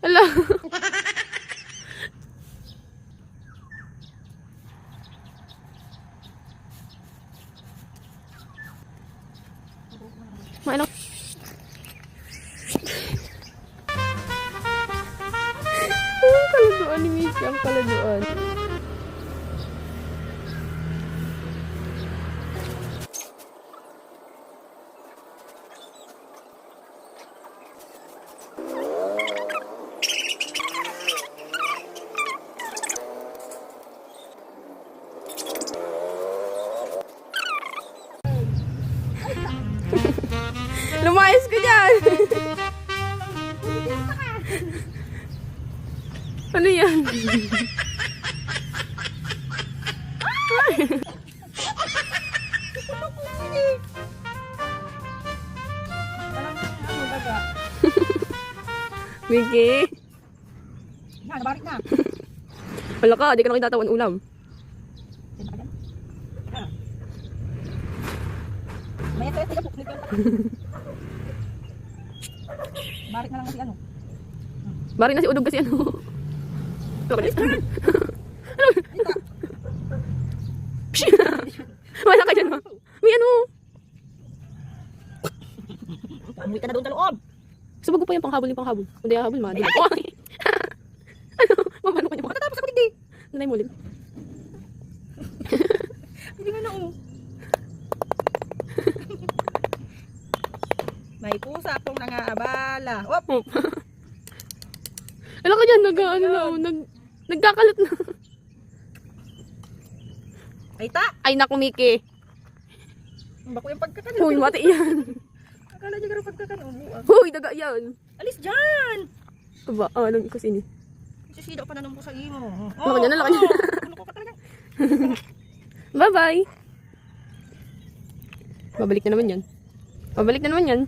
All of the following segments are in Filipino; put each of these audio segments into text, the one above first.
Ala. Mainok. Ang kaladuan ni Mickey, ang kaladuan. Lumayas ka dyan! Ano yan? Mickey? Na, nabalik na. Wala ka, di ka na kitatawan ulam. May ito, ito, ito. Balik na lang kasi ano. Bari na si Udog kasi ano. Wala ka dyan mo. May ano. Amoy ka na doon sa loob. Sabag ko pa yung panghabol. Hindi habol ma. Ano? Mamano ko niya. Matatapos ako hindi. Nanay mo ulit. Hindi nga na May pusa akong nangaabala. Op! Wala ka dyan. Nagkakalat na. Ay ta! Ay naku Mickey. Bako yung pagkakanon. Huy, mati yan. Akala niya gano'ng pagkakanon. Huy, daga yan. Alis dyan! Aba, anong kasi ni? Sisidaw pa na nung po sa imo. Laka niya na, laka niya. Ano ko ka talaga? Bye-bye. Babalik na naman yan.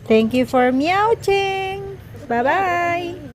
Thank you for meowing. Bye-bye.